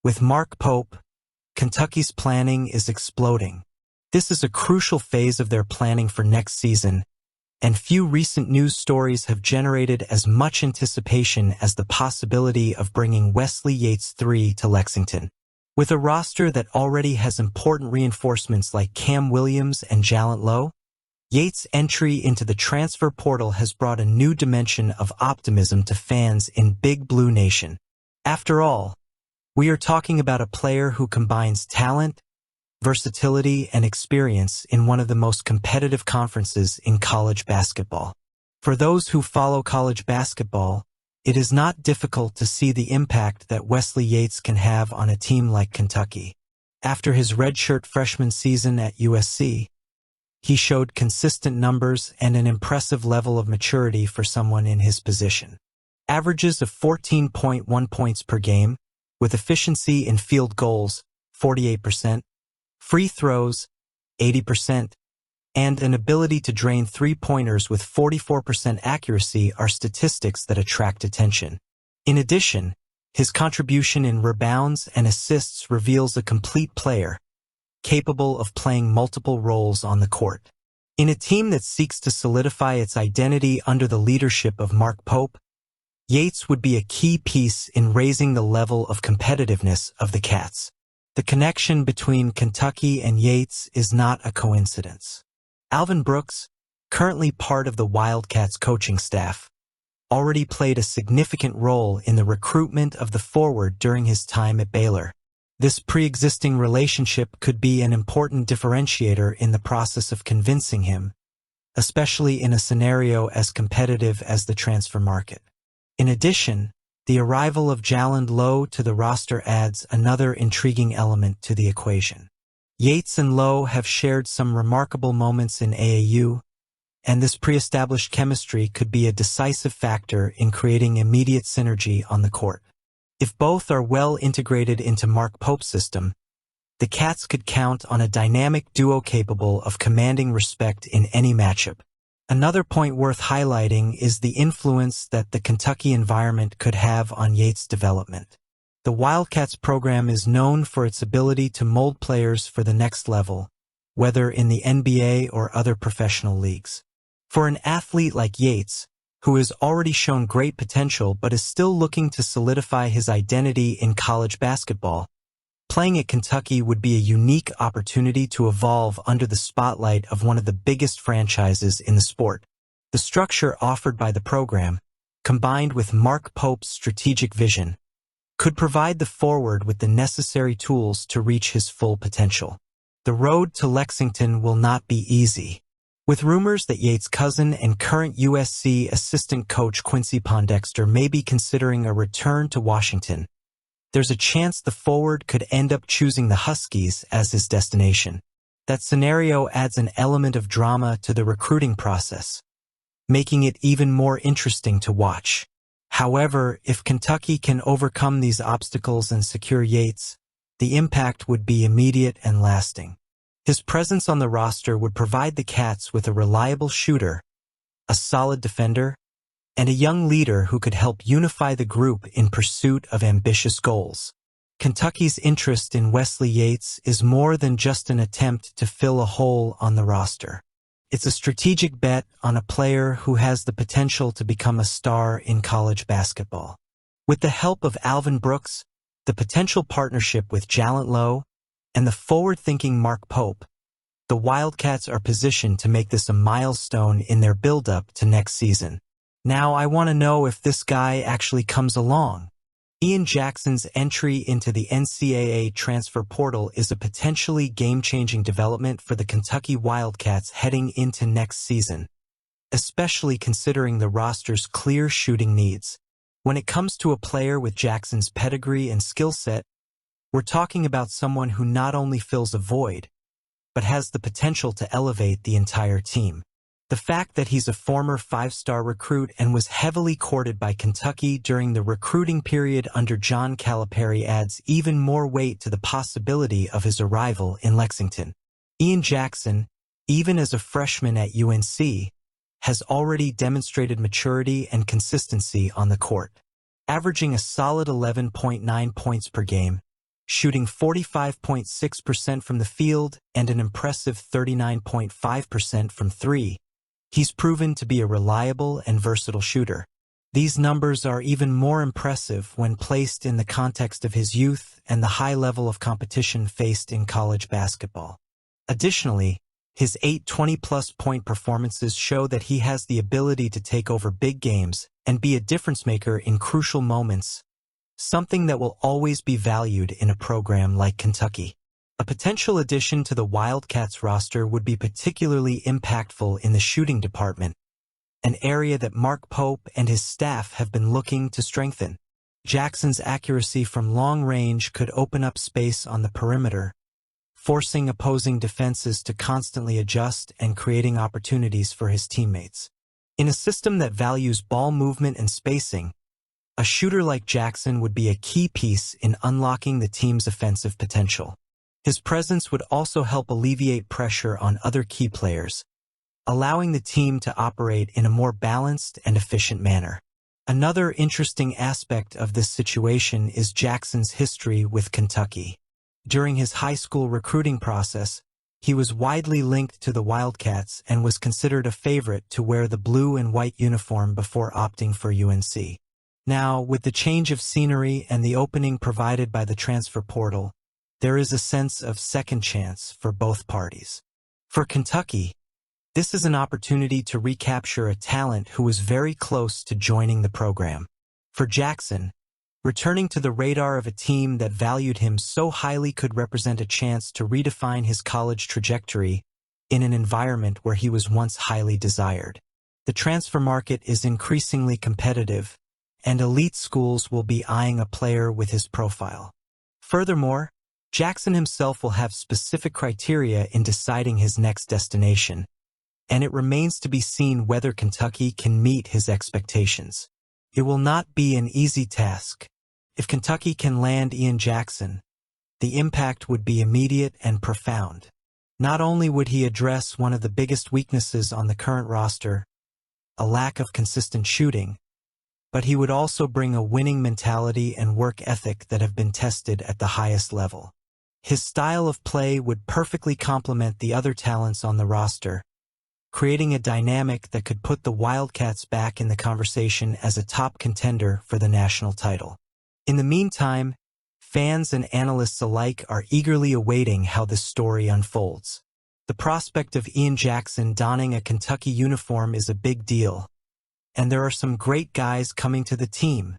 With Mark Pope, Kentucky's planning is exploding. This is a crucial phase of their planning for next season, and few recent news stories have generated as much anticipation as the possibility of bringing Wesley Yates III to Lexington. With a roster that already has important reinforcements like Cam Williams and Jaland Lowe, Yates' entry into the transfer portal has brought a new dimension of optimism to fans in Big Blue Nation. After all, we are talking about a player who combines talent, versatility, and experience in one of the most competitive conferences in college basketball. For those who follow college basketball, it is not difficult to see the impact that Wesley Yates can have on a team like Kentucky. After his redshirt freshman season at USC, he showed consistent numbers and an impressive level of maturity for someone in his position. Averages of 14.1 points per game, with efficiency in field goals, 48%, free throws, 80%, and an ability to drain three-pointers with 44% accuracy are statistics that attract attention. In addition, his contribution in rebounds and assists reveals a complete player, capable of playing multiple roles on the court. In a team that seeks to solidify its identity under the leadership of Mark Pope, Yates would be a key piece in raising the level of competitiveness of the Cats. The connection between Kentucky and Yates is not a coincidence. Alvin Brooks, currently part of the Wildcats coaching staff, already played a significant role in the recruitment of the forward during his time at Baylor. This pre-existing relationship could be an important differentiator in the process of convincing him, especially in a scenario as competitive as the transfer market. In addition, the arrival of Jaland Lowe to the roster adds another intriguing element to the equation. Yates and Lowe have shared some remarkable moments in AAU, and this pre-established chemistry could be a decisive factor in creating immediate synergy on the court. If both are well integrated into Mark Pope's system, the Cats could count on a dynamic duo capable of commanding respect in any matchup. Another point worth highlighting is the influence that the Kentucky environment could have on Yates' development. The Wildcats program is known for its ability to mold players for the next level, whether in the NBA or other professional leagues. For an athlete like Yates, who has already shown great potential but is still looking to solidify his identity in college basketball, playing at Kentucky would be a unique opportunity to evolve under the spotlight of one of the biggest franchises in the sport. The structure offered by the program, combined with Mark Pope's strategic vision, could provide the forward with the necessary tools to reach his full potential. The road to Lexington will not be easy. With rumors that Yates' cousin and current USC assistant coach Quincy Pondexter may be considering a return to Washington, there's a chance the forward could end up choosing the Huskies as his destination. That scenario adds an element of drama to the recruiting process, making it even more interesting to watch. However, if Kentucky can overcome these obstacles and secure Yates, the impact would be immediate and lasting. His presence on the roster would provide the Cats with a reliable shooter, a solid defender, and a young leader who could help unify the group in pursuit of ambitious goals. Kentucky's interest in Wesley Yates is more than just an attempt to fill a hole on the roster. It's a strategic bet on a player who has the potential to become a star in college basketball. With the help of Alvin Brooks, the potential partnership with Jaland Lowe, and the forward-thinking Mark Pope, the Wildcats are positioned to make this a milestone in their build-up to next season. Now I want to know if this guy actually comes along. Ian Jackson's entry into the NCAA transfer portal is a potentially game-changing development for the Kentucky Wildcats heading into next season, especially considering the roster's clear shooting needs. When it comes to a player with Jackson's pedigree and skill set, we're talking about someone who not only fills a void, but has the potential to elevate the entire team. The fact that he's a former five-star recruit and was heavily courted by Kentucky during the recruiting period under John Calipari adds even more weight to the possibility of his arrival in Lexington. Ian Jackson, even as a freshman at UNC, has already demonstrated maturity and consistency on the court, averaging a solid 11.9 points per game, shooting 45.6% from the field and an impressive 39.5% from three. He's proven to be a reliable and versatile shooter. These numbers are even more impressive when placed in the context of his youth and the high level of competition faced in college basketball. Additionally, his 8 20-plus point performances show that he has the ability to take over big games and be a difference-maker in crucial moments, something that will always be valued in a program like Kentucky. A potential addition to the Wildcats roster would be particularly impactful in the shooting department, an area that Mark Pope and his staff have been looking to strengthen. Jackson's accuracy from long range could open up space on the perimeter, forcing opposing defenses to constantly adjust and creating opportunities for his teammates. In a system that values ball movement and spacing, a shooter like Jackson would be a key piece in unlocking the team's offensive potential. His presence would also help alleviate pressure on other key players, allowing the team to operate in a more balanced and efficient manner. Another interesting aspect of this situation is Jackson's history with Kentucky. During his high school recruiting process, he was widely linked to the Wildcats and was considered a favorite to wear the blue and white uniform before opting for UNC. Now, with the change of scenery and the opening provided by the transfer portal, there is a sense of second chance for both parties. For Kentucky, this is an opportunity to recapture a talent who was very close to joining the program. For Jackson, returning to the radar of a team that valued him so highly could represent a chance to redefine his college trajectory in an environment where he was once highly desired. The transfer market is increasingly competitive, and elite schools will be eyeing a player with his profile. Furthermore, Jackson himself will have specific criteria in deciding his next destination, and it remains to be seen whether Kentucky can meet his expectations. It will not be an easy task. If Kentucky can land Ian Jackson, the impact would be immediate and profound. Not only would he address one of the biggest weaknesses on the current roster, a lack of consistent shooting, but he would also bring a winning mentality and work ethic that have been tested at the highest level. His style of play would perfectly complement the other talents on the roster, creating a dynamic that could put the Wildcats back in the conversation as a top contender for the national title. In the meantime, fans and analysts alike are eagerly awaiting how this story unfolds. The prospect of Ian Jackson donning a Kentucky uniform is a big deal, and there are some great guys coming to the team.